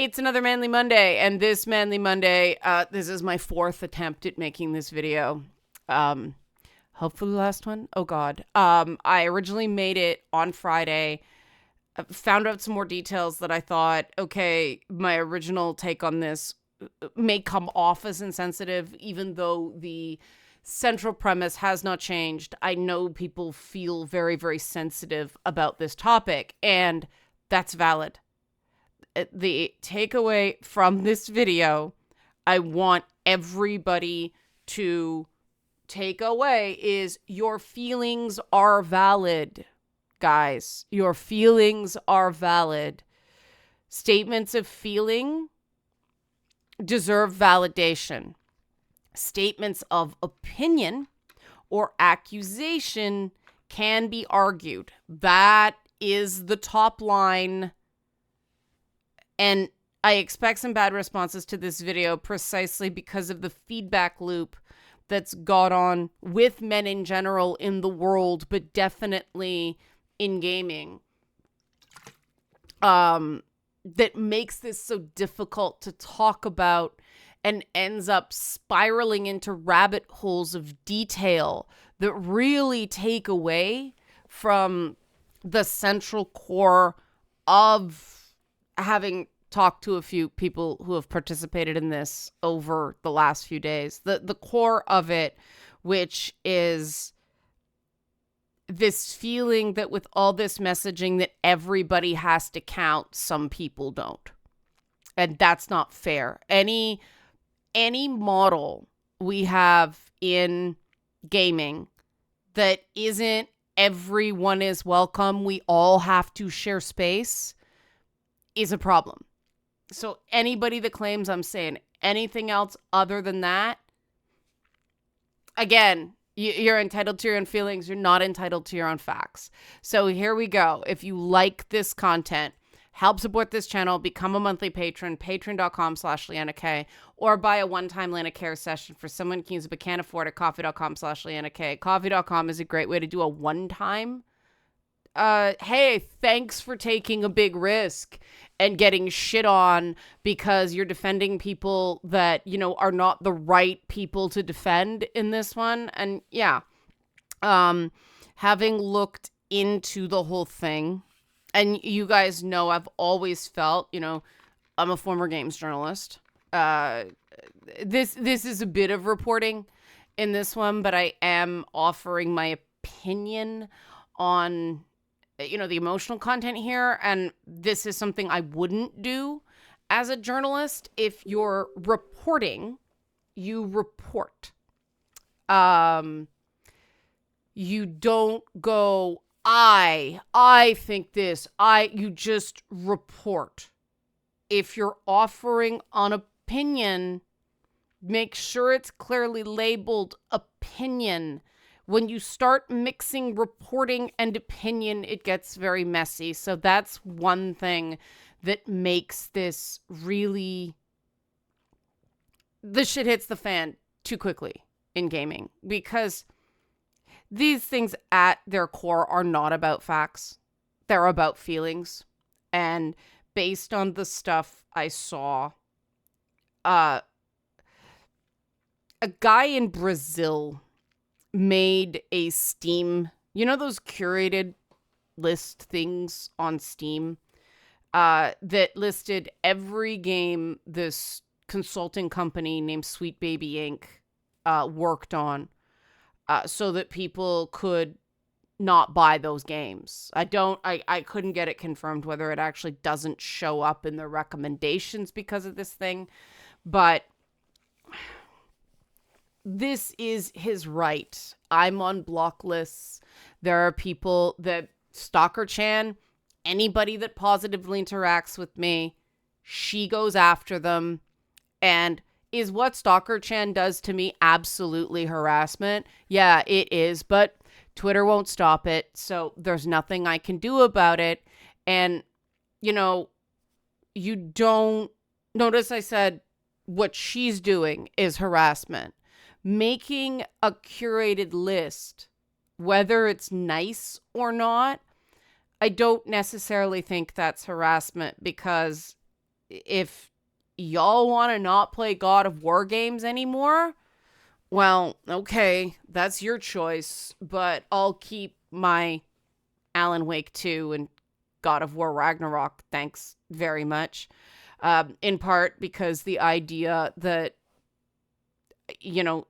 It's another Manly Monday, and this Manly Monday, this is my fourth attempt at making this video. Hopefully the last one. Oh God. I originally made it on Friday. Found out some more details that I thought, okay, my original take on this may come off as insensitive, even though the central premise has not changed. I know people feel very, very sensitive about this topic, and that's valid. The takeaway from this video, I want everybody to take away is your feelings are valid, guys. Your feelings are valid. Statements of feeling deserve validation. Statements of opinion or accusation can be argued. That is the top line. And I expect some bad responses to this video precisely because of the feedback loop that's gone on with men in general in the world, but definitely in gaming. That makes this so difficult to talk about and ends up spiraling into rabbit holes of detail that really take away from the central core of having talked to a few people who have participated in this over the last few days. The core of it, which is this feeling that with all this messaging that everybody has to count, some people don't. And that's not fair. Any model we have in gaming that isn't everyone is welcome, we all have to share space, is a problem. So anybody that claims I'm saying anything else other than that, again, you're entitled to your own feelings. You're not entitled to your own facts. So here we go. If you like this content, help support this channel, become a monthly patron, patreon.com/LeannaK, or buy a one-time Leanna Care session for someone who can use it but can't afford it, coffee.com/LeannaK. Coffee.com is a great way to do a one-time. Hey, thanks for taking a big risk and getting shit on because you're defending people that, you know, are not the right people to defend in this one. And yeah, having looked into the whole thing, and you guys know I've always felt, you know, I'm a former games journalist. This is a bit of reporting in this one, but I am offering my opinion on, you know, the emotional content here. And this is something I wouldn't do as a journalist. If you're reporting, you report. You don't go, I think this, you just report. If you're offering an opinion, make sure it's clearly labeled opinion. When you start mixing reporting and opinion, it gets very messy. So that's one thing that makes this really, the shit hits the fan too quickly in gaming, because these things at their core are not about facts. They're about feelings. And based on the stuff I saw, a guy in Brazil made a Steam, you know, those curated list things on Steam, that listed every game this consulting company named Sweet Baby Inc. Worked on, so that people could not buy those games. I couldn't get it confirmed whether it actually doesn't show up in the recommendations because of this thing, but this is his right. I'm on block lists. There are people that Stalker Chan, anybody that positively interacts with me, she goes after them. And is what Stalker Chan does to me absolutely harassment? Yeah, it is. But Twitter won't stop it. So there's nothing I can do about it. And, you know, you don't notice I said what she's doing is harassment. Making a curated list, whether it's nice or not, I don't necessarily think that's harassment, because if y'all want to not play God of War games anymore, well, okay, that's your choice, but I'll keep my Alan Wake 2 and God of War Ragnarok, thanks very much. In part because the idea that,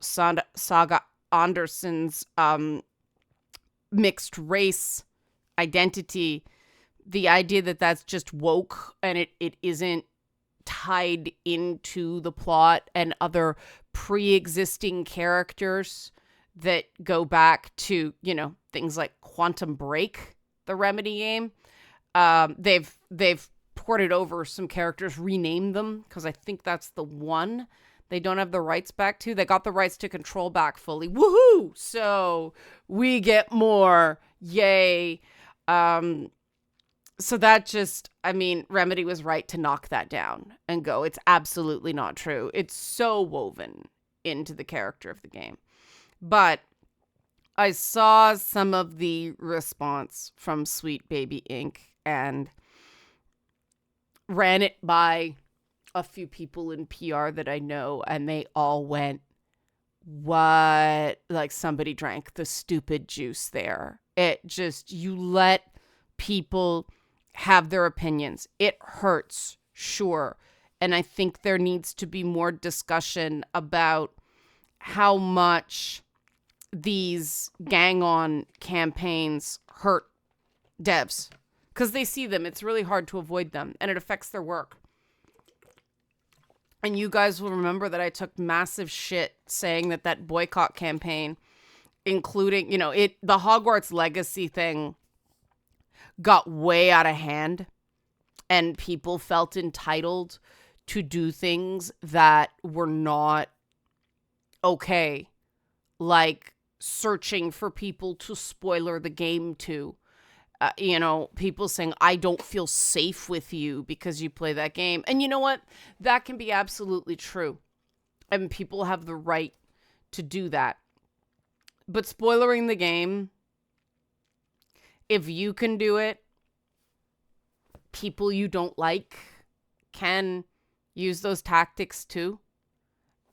Saga Anderson's mixed race identity, the idea that that's just woke and it isn't tied into the plot and other pre-existing characters that go back to, things like Quantum Break, the Remedy game. They've ported over some characters, renamed them, because I think that's the one they don't have the rights back to. They got the rights to Control back fully. Woohoo! So we get more. Yay. So that just, Remedy was right to knock that down and go, it's absolutely not true. It's so woven into the character of the game. But I saw some of the response from Sweet Baby Inc. and ran it by a few people in PR that I know, and they all went, what? Like somebody drank the stupid juice there. It just, you let people have their opinions. It hurts, sure. And I think there needs to be more discussion about how much these gang on campaigns hurt devs, because they see them. It's really hard to avoid them, and it affects their work. And you guys will remember that I took massive shit saying that boycott campaign, including, the Hogwarts Legacy thing, got way out of hand, and people felt entitled to do things that were not okay, like searching for people to spoiler the game to. People saying, I don't feel safe with you because you play that game. And you know what? That can be absolutely true. And people have the right to do that. But spoilering the game, if you can do it, people you don't like can use those tactics too.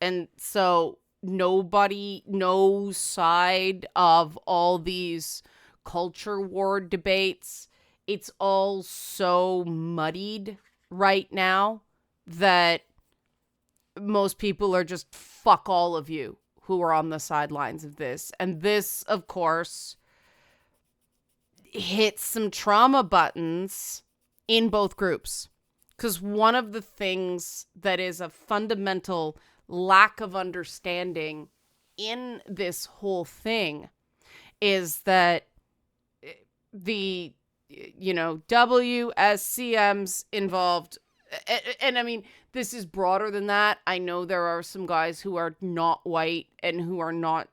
And so no side of all these culture war debates, it's all so muddied right now that most people are just fuck all of you who are on the sidelines of this. And this, of course, hits some trauma buttons in both groups. Because one of the things that is a fundamental lack of understanding in this whole thing is that the, WSCMs involved, and this is broader than that. I know there are some guys who are not white and who are not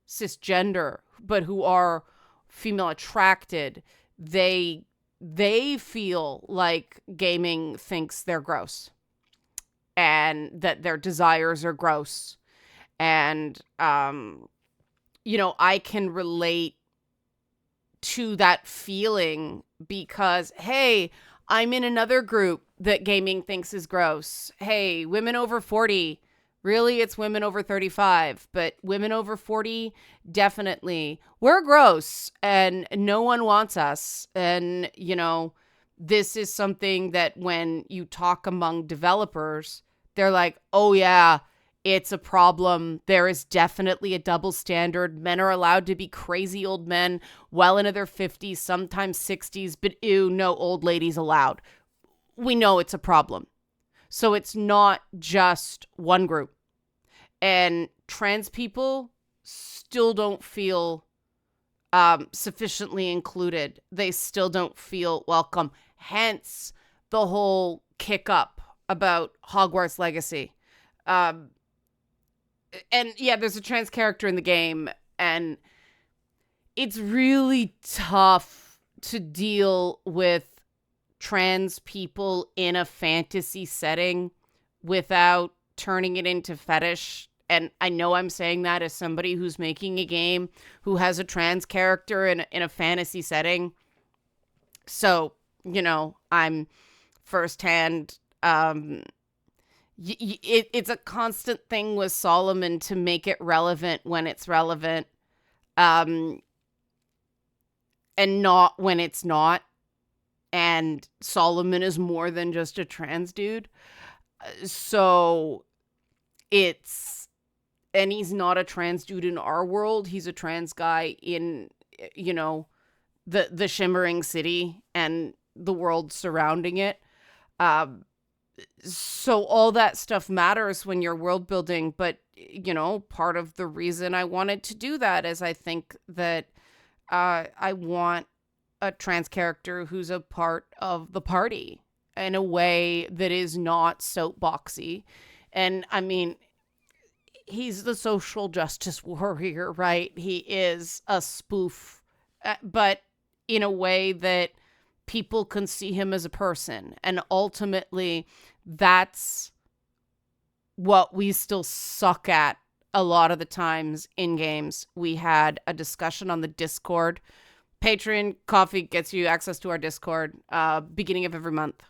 cisgender, but who are female attracted. They feel like gaming thinks they're gross and that their desires are gross. And, I can relate to that feeling because, hey, I'm in another group that gaming thinks is gross. Hey, women over 40. Really, it's women over 35, but women over 40, definitely. We're gross and no one wants us. And, this is something that when you talk among developers, they're like, oh yeah, it's a problem. There is definitely a double standard. Men are allowed to be crazy old men well into their 50s, sometimes 60s, but ew, no old ladies allowed. We know it's a problem. So it's not just one group. And trans people still don't feel sufficiently included. They still don't feel welcome. Hence the whole kick up about Hogwarts Legacy. And yeah, there's a trans character in the game, and it's really tough to deal with trans people in a fantasy setting without turning it into fetish. And I know I'm saying that as somebody who's making a game who has a trans character in a fantasy setting. So, I'm firsthand. It's a constant thing with Solomon to make it relevant when it's relevant, and not when it's not. And Solomon is more than just a trans dude. So and he's not a trans dude in our world. He's a trans guy in, the Shimmering City and the world surrounding it. So all that stuff matters when you're world building. But, part of the reason I wanted to do that is I think that I want a trans character who's a part of the party in a way that is not soapboxy. And I mean, he's the social justice warrior, right? He is a spoof, but in a way that people can see him as a person. And ultimately, that's what we still suck at a lot of the times in games. We had a discussion on the Discord. Patreon coffee gets you access to our Discord beginning of every month.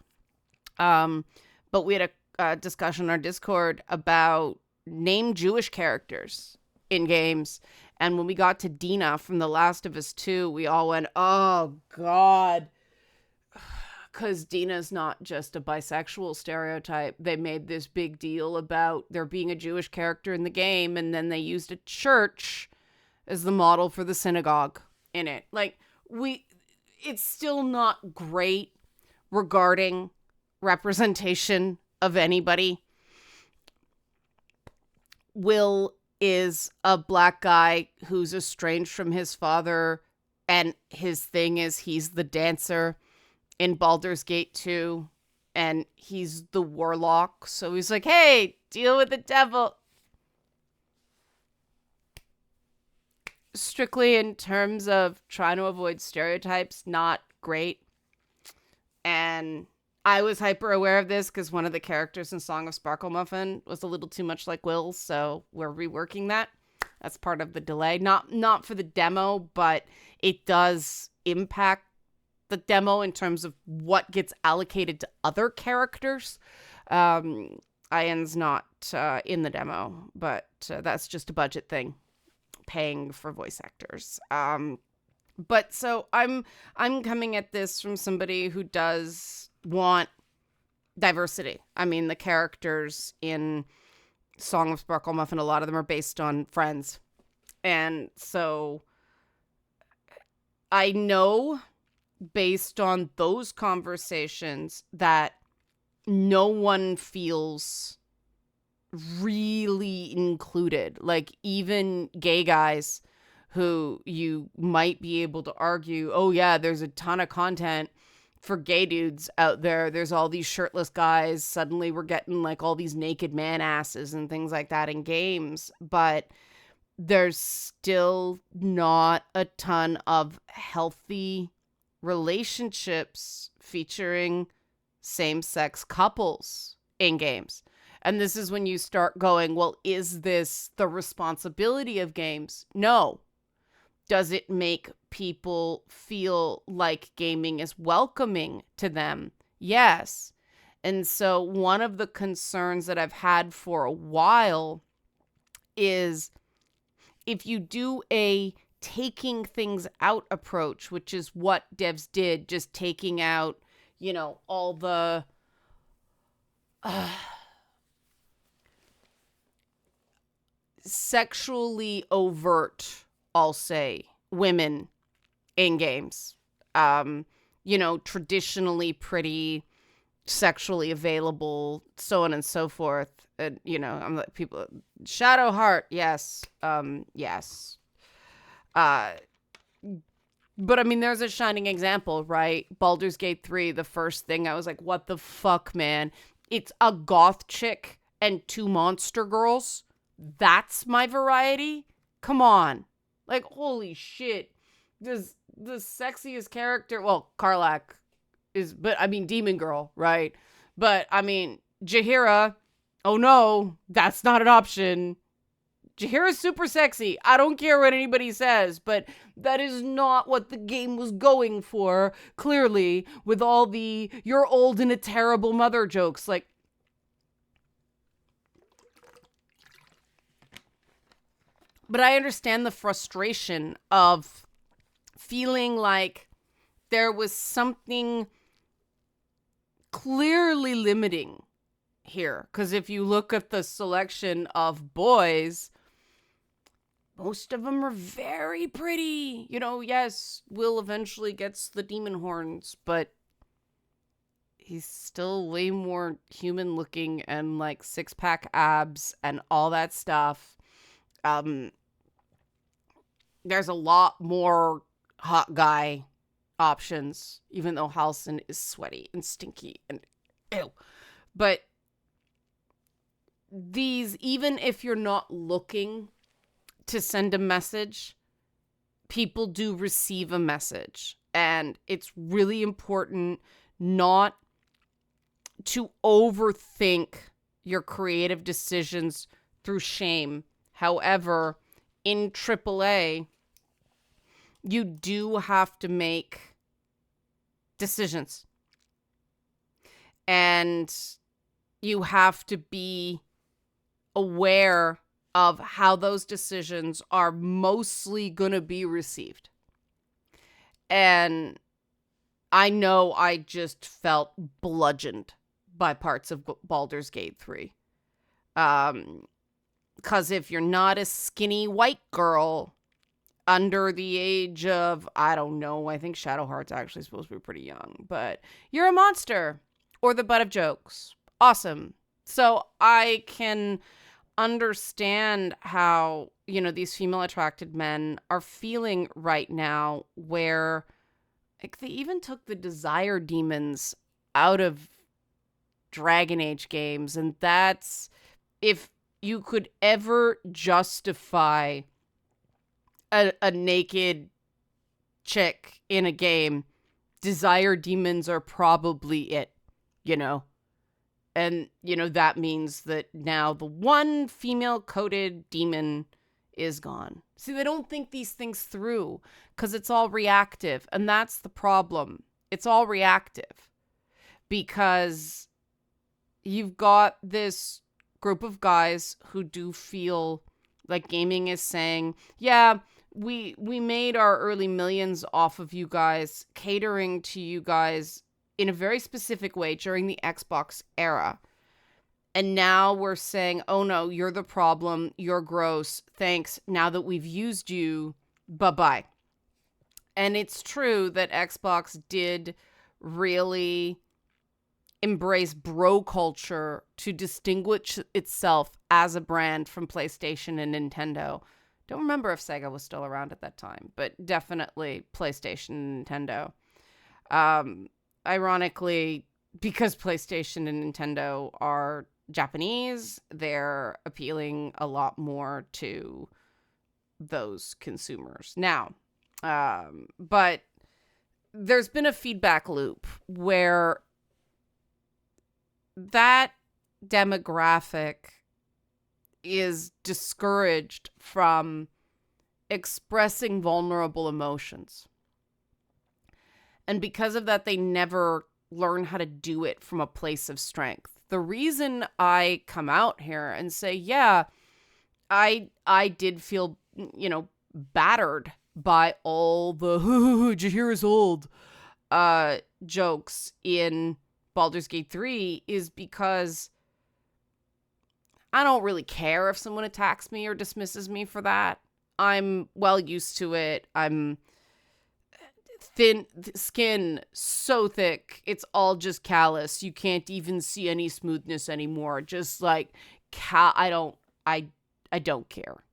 But we had a discussion on our Discord about named Jewish characters in games. And when we got to Dina from The Last of Us 2, we all went, oh, God. Because Dina's not just a bisexual stereotype. They made this big deal about there being a Jewish character in the game, and then they used a church as the model for the synagogue in it. Like, it's still not great regarding representation of anybody. Will is a black guy who's estranged from his father, and his thing is he's the dancer in Baldurs Gate 2, and he's the warlock. So he's like, hey, deal with the devil. Strictly in terms of trying to avoid stereotypes, not great. And I was hyper aware of this because one of the characters in Song of Sparkle Muffin was a little too much like Will, so we're reworking that. That's part of the delay. Not for the demo, but it does impact the demo in terms of what gets allocated to other characters. Ian's not in the demo, but that's just a budget thing, paying for voice actors. But so I'm coming at this from somebody who does want diversity. I mean, the characters in Song of Sparkle Muffin, a lot of them are based on friends. And so I know based on those conversations that no one feels really included. Like, even gay guys who you might be able to argue, oh yeah, there's a ton of content for gay dudes out there. There's all these shirtless guys. Suddenly we're getting like all these naked man asses and things like that in games. But there's still not a ton of healthy relationships featuring same-sex couples in games. And this is when you start going, well, is this the responsibility of games? No. Does it make people feel like gaming is welcoming to them? Yes. And so one of the concerns that I've had for a while is if you do a taking things out approach, which is what devs did, just taking out, all the sexually overt, I'll say, women in games. Traditionally pretty, sexually available, so on and so forth. And, I'm like, people, Shadowheart, yes. Yes. But I mean, there's a shining example, right? Baldur's Gate 3, the first thing, I was like, what the fuck, man? It's a goth chick and 2 monster girls. That's my variety? Come on. Like, holy shit. The sexiest character, well, Karlach is, but I mean, Demon Girl, right? But I mean, Jaheira, oh no, that's not an option. Jaheira's super sexy. I don't care what anybody says, but that is not what the game was going for, clearly, with all the "you're old and a terrible mother" jokes. Like, but I understand the frustration of feeling like there was something clearly limiting here. Because if you look at the selection of boys, most of them are very pretty. You know, yes, Will eventually gets the demon horns, but he's still way more human looking and like 6-pack abs and all that stuff. There's a lot more hot guy options, even though Halson is sweaty and stinky and ew. But these, even if you're not looking to send a message, people do receive a message. And it's really important not to overthink your creative decisions through shame. However, in AAA, you do have to make decisions. And you have to be aware of how those decisions are mostly going to be received. And I know I just felt bludgeoned by parts of Baldur's Gate 3. Because if you're not a skinny white girl under the age of, I don't know, I think Shadowheart's actually supposed to be pretty young, but you're a monster or the butt of jokes. Awesome. So I can understand how, you know, these female attracted men are feeling right now, where like they even took the desire demons out of Dragon Age games. And that's, if you could ever justify a naked chick in a game, desire demons are probably it, you know? And, you know, that means that now the one female-coded demon is gone. See, they don't think these things through because it's all reactive. And that's the problem. It's all reactive because you've got this group of guys who do feel like gaming is saying, yeah, we made our early millions off of you guys, catering to you guys in a very specific way during the Xbox era. And now we're saying, oh no, you're the problem. You're gross. Thanks. Now that we've used you, bye-bye. And it's true that Xbox did really embrace bro culture to distinguish itself as a brand from PlayStation and Nintendo. Don't remember if Sega was still around at that time, but definitely PlayStation and Nintendo. Ironically, because PlayStation and Nintendo are Japanese, they're appealing a lot more to those consumers now. But there's been a feedback loop where that demographic is discouraged from expressing vulnerable emotions. And because of that, they never learn how to do it from a place of strength. The reason I come out here and say, yeah, I did feel, you know, battered by all the Jaheira's old jokes in Baldur's Gate 3 is because I don't really care if someone attacks me or dismisses me for that. I'm well used to it. I'm thin skin, so thick, it's all just callus. You can't even see any smoothness anymore. Just like I don't care.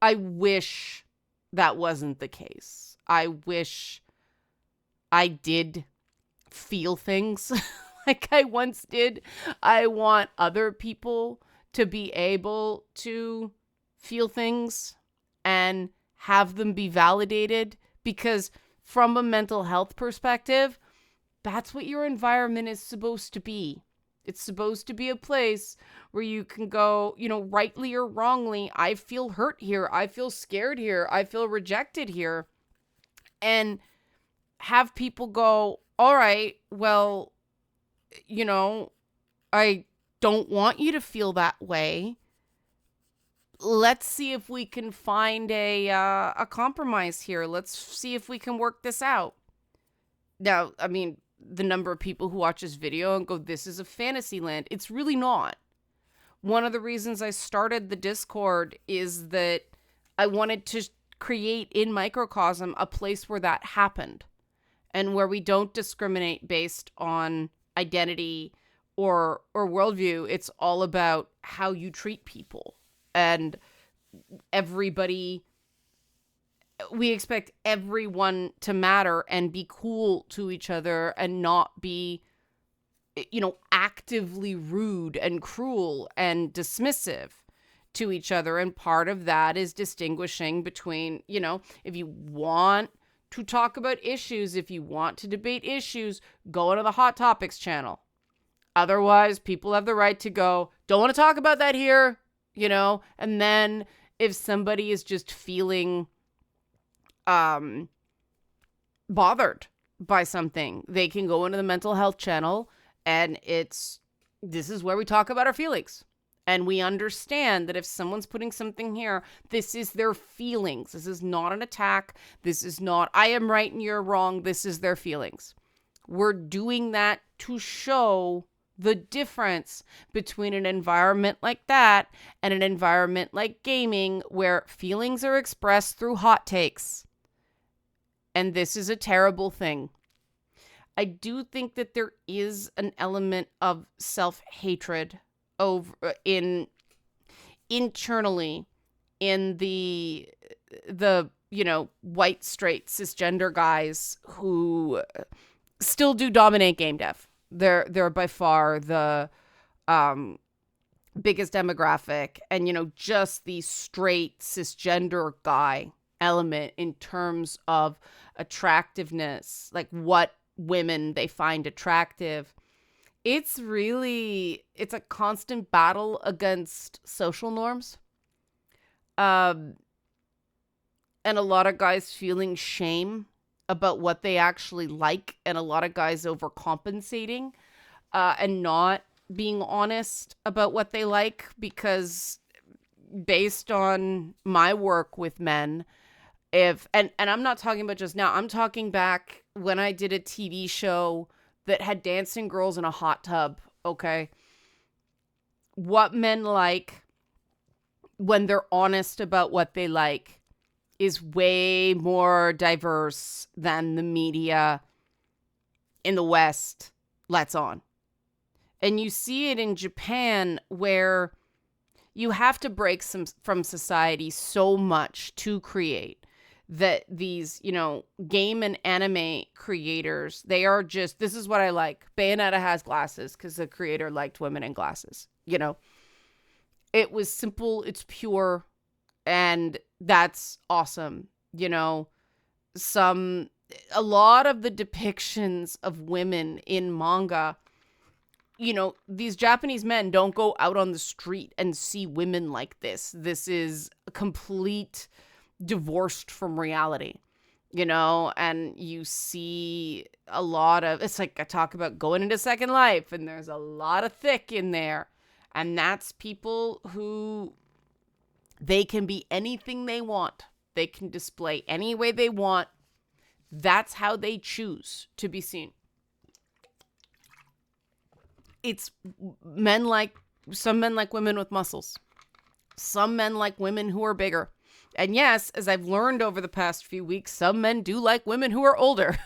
I wish that wasn't the case. I wish I did feel things like I once did. I want other people to be able to feel things and have them be validated, because from a mental health perspective, that's what your environment is supposed to be. It's supposed to be a place where you can go, rightly or wrongly, I feel hurt here. I feel scared here. I feel rejected here. And have people go, all right, well, I don't want you to feel that way. Let's see if we can find a compromise here. Let's see if we can work this out. Now, I mean, the number of people who watch this video and go, this is a fantasy land. It's really not. One of the reasons I started the Discord is that I wanted to create in Microcosm a place where that happened and where we don't discriminate based on identity or worldview. It's all about how you treat people. And we expect everyone to matter and be cool to each other and not be, actively rude and cruel and dismissive to each other. And part of that is distinguishing between, if you want to talk about issues, if you want to debate issues, go into the Hot Topics channel. Otherwise, people have the right to go, don't want to talk about that here, and then if somebody is just feeling bothered by something, they can go into the mental health channel, and this is where we talk about our feelings. And we understand that if someone's putting something here, this is their feelings. This is not an attack. This is not, I am right and you're wrong. This is their feelings. We're doing that to show the difference between an environment like that and an environment like gaming, where feelings are expressed through hot takes. And this is a terrible thing. I do think that there is an element of self-hatred internally in the white, straight, cisgender guys who still do dominate game dev. They're by far the biggest demographic, and just the straight cisgender guy element in terms of attractiveness, like what women they find attractive. It's a constant battle against social norms. And a lot of guys feeling shame about what they actually like, and a lot of guys overcompensating and not being honest about what they like, because based on my work with men, and I'm not talking about just now, I'm talking back when I did a TV show that had dancing girls in a hot tub, okay? What men like when they're honest about what they like is way more diverse than the media in the West lets on. And you see it in Japan, where you have to break from society so much to create, that these, game and anime creators, they are just, this is what I like. Bayonetta has glasses because the creator liked women in glasses. It was simple, it's pure, and that's awesome. A lot of the depictions of women in manga, these Japanese men don't go out on the street and see women like this. This is a complete divorced from reality, and you see a lot of, it's like I talk about going into Second Life, and there's a lot of thick in there, and that's people who, they can be anything they want. They can display any way they want. That's how they choose to be seen. It's some men like women with muscles. Some men like women who are bigger. And yes, as I've learned over the past few weeks, some men do like women who are older.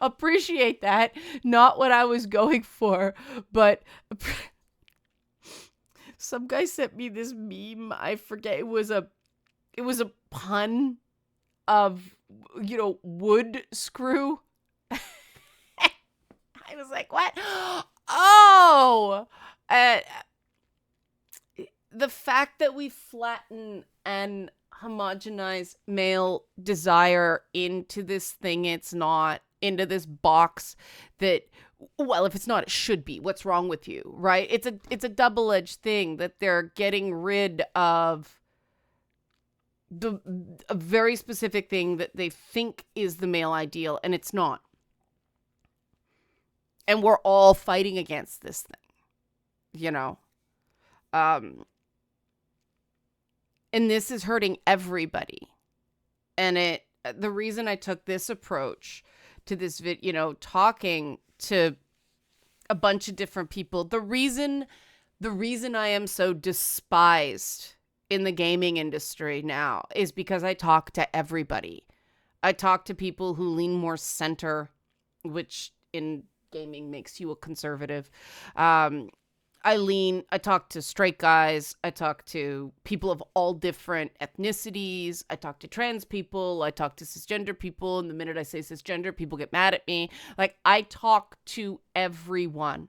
Appreciate that. Not what I was going for, but some guy sent me this meme. I forget. It was a pun of, wood screw. I was like, what? Oh, the fact that we flatten and homogenize male desire into this thing it's not, into this box that Well, if it's not, it should be. What's wrong with you, right? It's a double-edged thing that they're getting rid of the a very specific thing that they think is the male ideal, and it's not. And we're all fighting against this thing, you know. And this is hurting everybody. And the reason I took this approach to this talking to a bunch of different people, the reason I am so despised in the gaming industry now is because I talk to everybody. I talk to people who lean more center, which in gaming makes you a conservative. I talk to straight guys. I talk to people of all different ethnicities. I talk to trans people. I talk to cisgender people. And the minute I say cisgender, people get mad at me. Like, I talk to everyone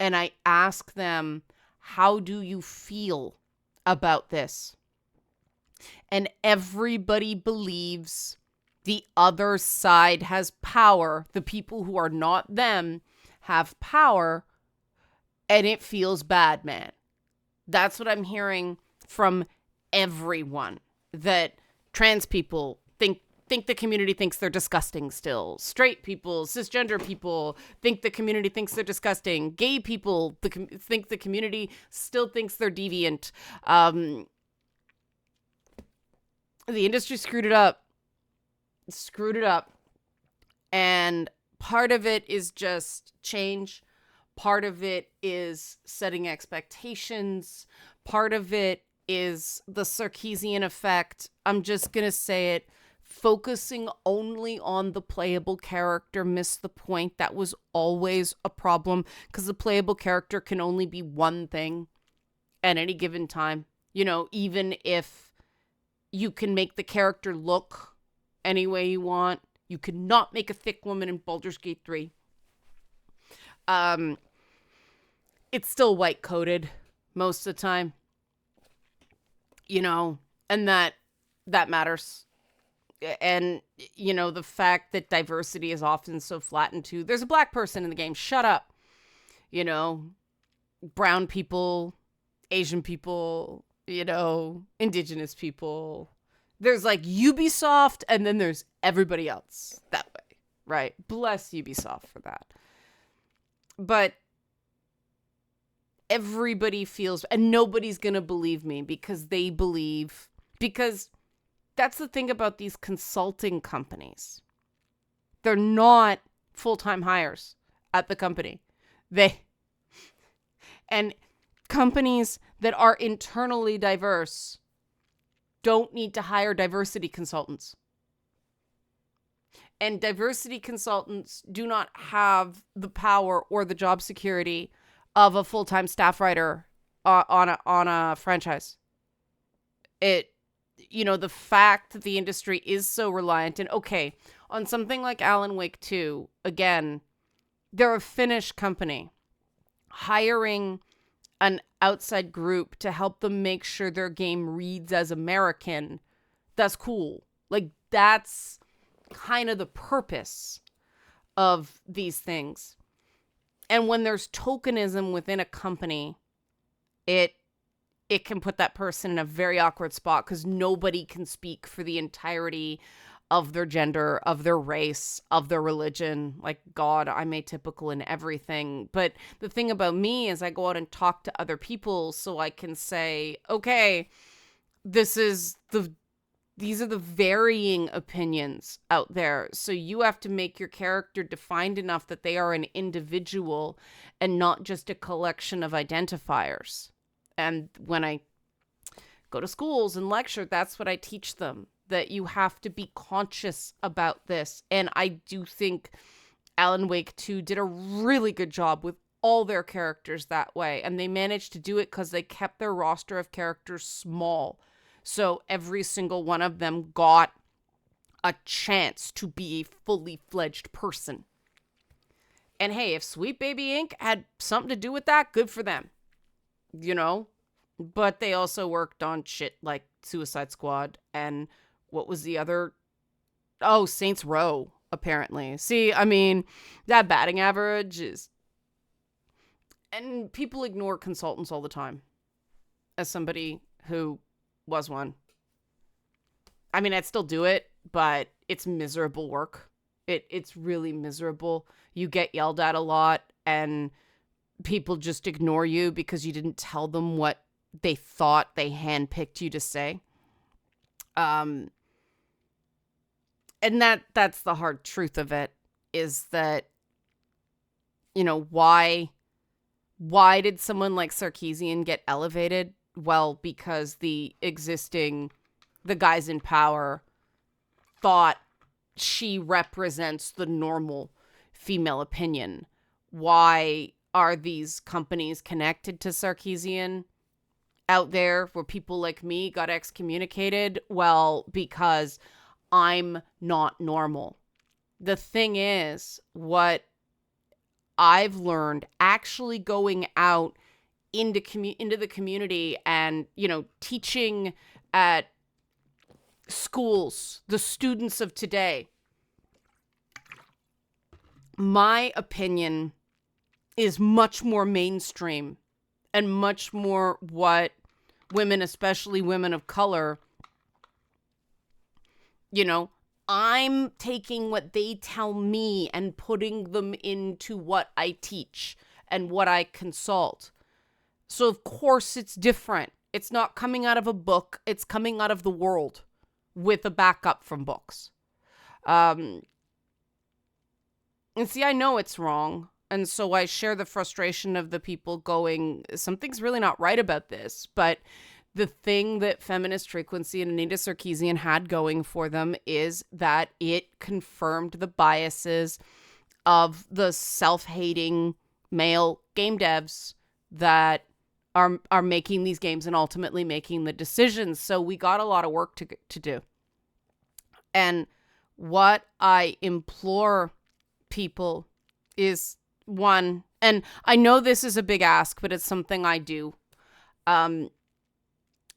and I ask them, how do you feel about this? And everybody believes the other side has power. The people who are not them have power. And it feels bad, man. That's what I'm hearing from everyone. That trans people think the community thinks they're disgusting still. Straight people, cisgender people think the community thinks they're disgusting. Gay people think the community still thinks they're deviant. The industry screwed it up. And part of it is just change. Part of it is setting expectations. Part of it is the Sarkeesian effect. I'm just going to say it. Focusing only on the playable character missed the point. That was always a problem because the playable character can only be one thing at any given time. You know, even if you can make the character look any way you want, you cannot make a thick woman in Baldur's Gate 3. It's still white coated most of the time, you know, and that matters. And, you know, the fact that diversity is often so flattened too. There's a black person in the game. Shut up. You know, brown people, Asian people, you know, indigenous people. There's like Ubisoft and then there's everybody else that way, right? Bless Ubisoft for that. But everybody feels, and nobody's going to believe me because that's the thing about these consulting companies. They're not full-time hires at the company. And companies that are internally diverse don't need to hire diversity consultants. And diversity consultants do not have the power or the job security of a full-time staff writer on a franchise. The fact that the industry is so reliant, and okay, on something like Alan Wake 2, again, they're a Finnish company. Hiring an outside group to help them make sure their game reads as American, that's cool. Like, that's kind of the purpose of these things. And when there's tokenism within a company, it can put that person in a very awkward spot because nobody can speak for the entirety of their gender, of their race, of their religion. Like, God, I'm atypical in everything. But the thing about me is I go out and talk to other people so I can say, okay, these are the varying opinions out there. So you have to make your character defined enough that they are an individual and not just a collection of identifiers. And when I go to schools and lecture, that's what I teach them, that you have to be conscious about this. And I do think Alan Wake 2 did a really good job with all their characters that way. And they managed to do it because they kept their roster of characters small. So every single one of them got a chance to be a fully fledged person. And hey, if Sweet Baby Inc. had something to do with that, good for them. You know? But they also worked on shit like Suicide Squad and what was the other? Oh, Saints Row. apparently. See, I mean, that batting average is... And people ignore consultants all the time. As somebody who was one. I mean, I'd still do it, but it's miserable work. It's really miserable. You get yelled at a lot, and people just ignore you because you didn't tell them what they thought they handpicked you to say. And that's the hard truth of it, is that, you know, why did someone like Sarkeesian get elevated? Well, because the guys in power thought she represents the normal female opinion. Why are these companies connected to Sarkeesian out there where people like me got excommunicated? Well, because I'm not normal. The thing is, what I've learned actually going out into the community and, you know, teaching at schools, the students of today, my opinion is much more mainstream and much more what women, especially women of color, you know, I'm taking what they tell me and putting them into what I teach and what I consult. So of course it's different. It's not coming out of a book. It's coming out of the world with a backup from books. And see, I know it's wrong. And so I share the frustration of the people going, something's really not right about this. But the thing that Feminist Frequency and Anita Sarkeesian had going for them is that it confirmed the biases of the self-hating male game devs that are making these games and ultimately making the decisions. So we got a lot of work to do. And what I implore people is, one, and I know this is a big ask, but it's something I do.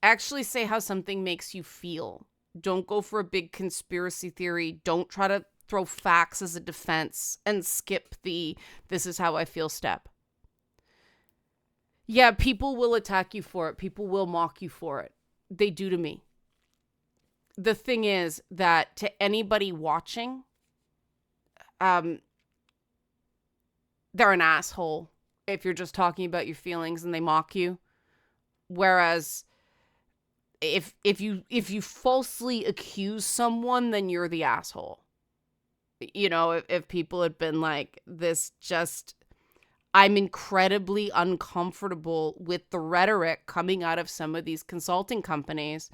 Actually say how something makes you feel. Don't go for a big conspiracy theory. Don't try to throw facts as a defense and skip the "this is how I feel" step. Yeah, people will attack you for it. People will mock you for it. They do to me. The thing is that to anybody watching, they're an asshole if you're just talking about your feelings and they mock you. Whereas if you falsely accuse someone, then you're the asshole. You know, if people had been like, this just, I'm incredibly uncomfortable with the rhetoric coming out of some of these consulting companies.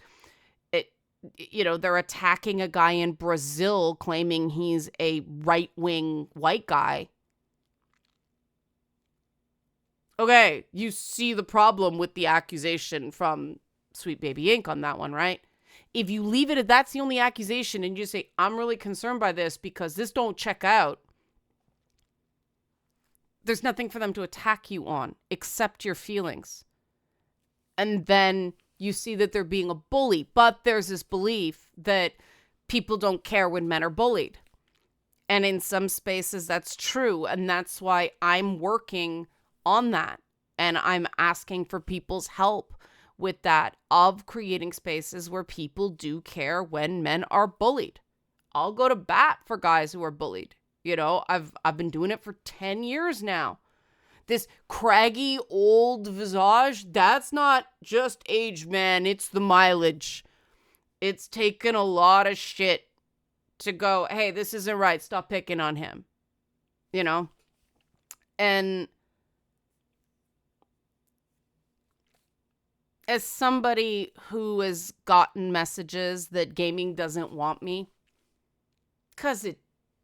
You know, they're attacking a guy in Brazil claiming he's a right-wing white guy. Okay, you see the problem with the accusation from Sweet Baby Inc. on that one, right? If you leave it at that's the only accusation and you say, I'm really concerned by this because this don't check out, there's nothing for them to attack you on except your feelings. And then you see that they're being a bully, but there's this belief that people don't care when men are bullied. And in some spaces that's true. And that's why I'm working on that. And I'm asking for people's help with that, of creating spaces where people do care when men are bullied. I'll go to bat for guys who are bullied. You know, I've been doing it for 10 years now. This craggy old visage, that's not just age, man. It's the mileage. It's taken a lot of shit to go, hey, this isn't right. Stop picking on him. You know? And as somebody who has gotten messages that gaming doesn't want me, because it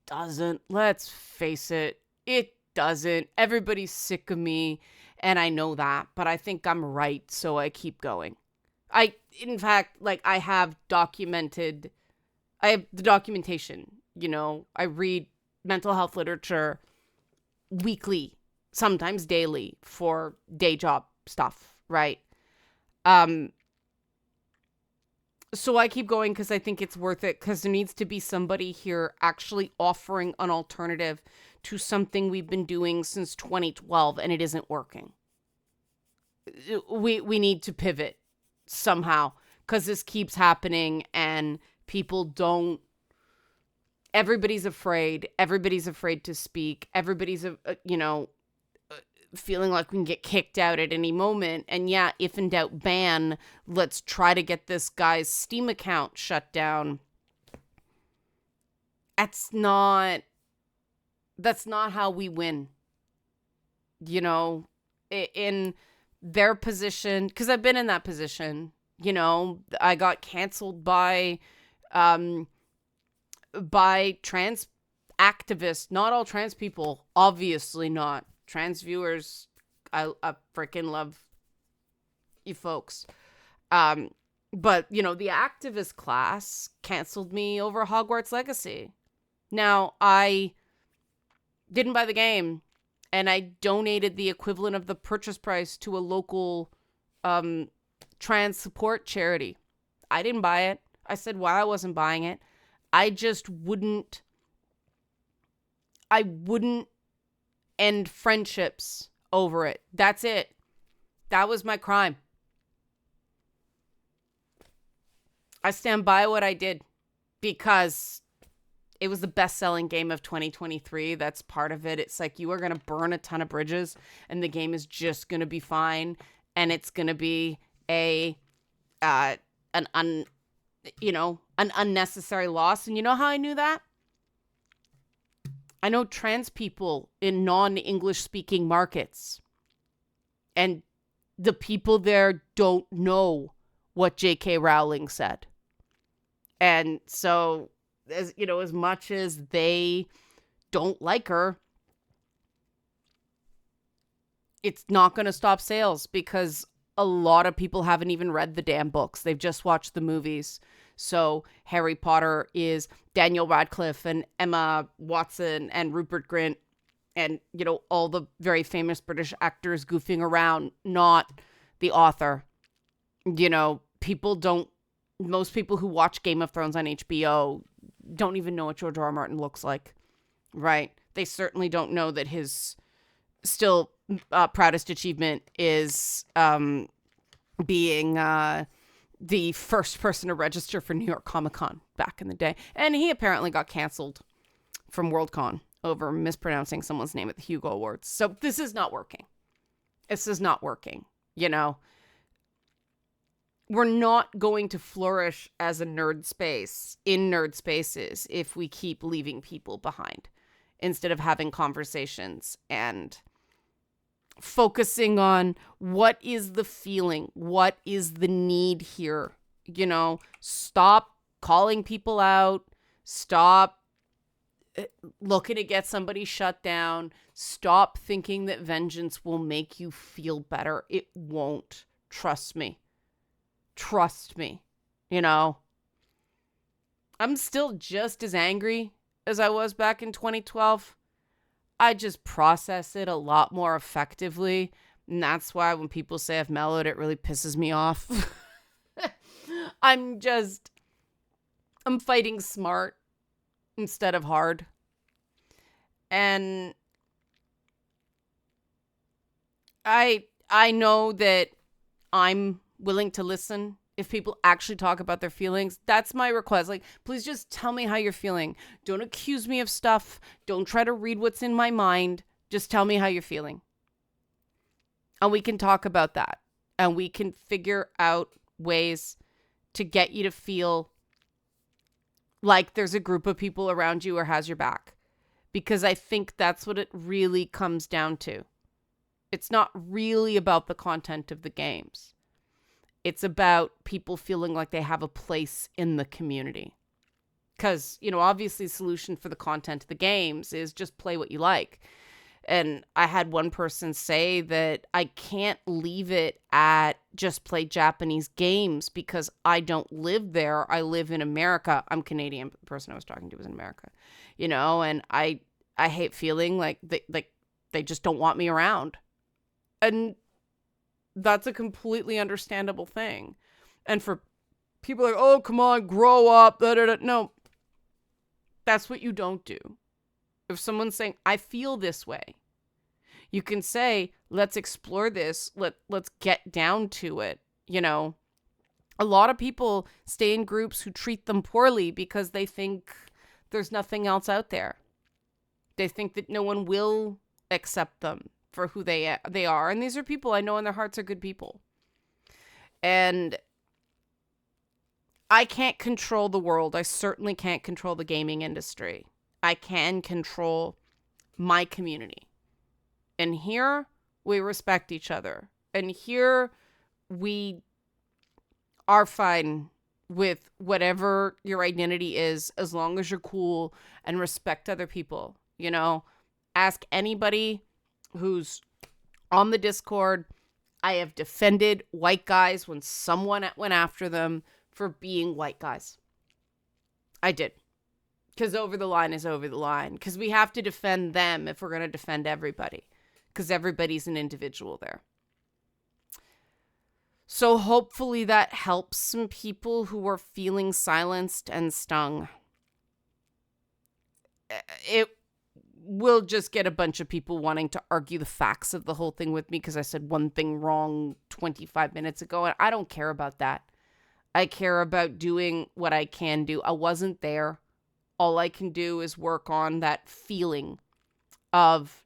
doesn't, let's face it, it doesn't. Everybody's sick of me, and I know that, but I think I'm right, so I keep going. In fact, like, I have the documentation, you know. I read mental health literature weekly, sometimes daily, for day job stuff, right? So I keep going because I think it's worth it, because there needs to be somebody here actually offering an alternative to something we've been doing since 2012 and it isn't working. We need to pivot somehow, because this keeps happening and people don't. Everybody's afraid. Everybody's afraid to speak. Everybody's, feeling like we can get kicked out at any moment. And yeah, if in doubt, ban. Let's try to get this guy's Steam account shut down. That's not how we win. In their position, because I've been in that position. I got canceled by trans activists. Not all trans people, obviously not. Trans viewers, I freaking love you folks. But, the activist class canceled me over Hogwarts Legacy. Now, I didn't buy the game, and I donated the equivalent of the purchase price to a local trans support charity. I didn't buy it. I said why I wasn't buying it. I wouldn't end friendships over it. That's it. That was my crime. I stand by what I did because it was the best-selling game of 2023. That's part of it. It's like you are going to burn a ton of bridges and the game is just going to be fine, and it's going to be an unnecessary loss. And you know how I knew that? I know trans people in non-English speaking markets, and the people there don't know what J.K. Rowling said. And so, as much as they don't like her, it's not going to stop sales, because a lot of people haven't even read the damn books. They've just watched the movies. So Harry Potter is Daniel Radcliffe and Emma Watson and Rupert Grint and, all the very famous British actors goofing around, not the author. Most people who watch Game of Thrones on HBO don't even know what George R. R. Martin looks like, right? They certainly don't know that his still proudest achievement is being the first person to register for New York Comic Con back in the day. And he apparently got canceled from Worldcon over mispronouncing someone's name at the Hugo Awards. So this is not working. This is not working. We're not going to flourish as a nerd space in nerd spaces if we keep leaving people behind instead of having conversations and focusing on what is the feeling, what is the need here. Stop calling people out, stop looking to get somebody shut down, stop thinking that vengeance will make you feel better. It won't. Trust me. I'm still just as angry as I was back in 2012. I just process it a lot more effectively. And that's why when people say I've mellowed, it really pisses me off. I'm fighting smart instead of hard. And I know that I'm willing to listen if people actually talk about their feelings. That's my request. Like, please just tell me how you're feeling. Don't accuse me of stuff. Don't try to read what's in my mind. Just tell me how you're feeling. And we can talk about that. And we can figure out ways to get you to feel like there's a group of people around you or has your back. Because I think that's what it really comes down to. It's not really about the content of the games. It's about people feeling like they have a place in the community. Because, obviously the solution for the content of the games is just play what you like. And I had one person say that I can't leave it at just play Japanese games because I don't live there. I live in America. I'm Canadian, but the person I was talking to was in America. And I hate feeling like they just don't want me around. And that's a completely understandable thing. And for people are like, oh, come on, grow up. Da, da, da. No, that's what you don't do. If someone's saying, I feel this way, you can say, let's explore this. Let's get down to it. You know, a lot of people stay in groups who treat them poorly because they think there's nothing else out there. They think that no one will accept them for who they are. And these are people I know in their hearts are good people. And I can't control the world. I certainly can't control the gaming industry. I can control my community. And here we respect each other. And here we are fine with whatever your identity is, as long as you're cool and respect other people. You know, ask anybody who's on the Discord. I have defended white guys when someone went after them for being white guys. I did. Because over the line is over the line. Because we have to defend them if we're going to defend everybody. Because everybody's an individual there. So hopefully that helps some people who are feeling silenced and stung. It will just get a bunch of people wanting to argue the facts of the whole thing with me because I said one thing wrong 25 minutes ago. And I don't care about that. I care about doing what I can do. I wasn't there. All I can do is work on that feeling of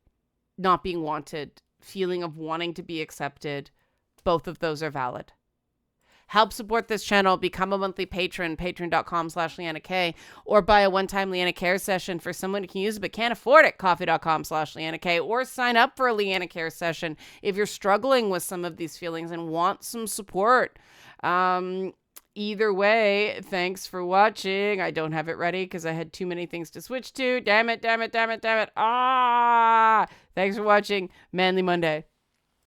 not being wanted, feeling of wanting to be accepted. Both of those are valid. Help support this channel. Become a monthly patron, patreon.com/Leanna K, or buy a one-time Leanna Care session for someone who can use it but can't afford it, coffee.com/Leanna K, or sign up for a Leanna Care session if you're struggling with some of these feelings and want some support. Either way, thanks for watching. I don't have it ready because I had too many things to switch to. Damn it. Thanks for watching. Manly Monday.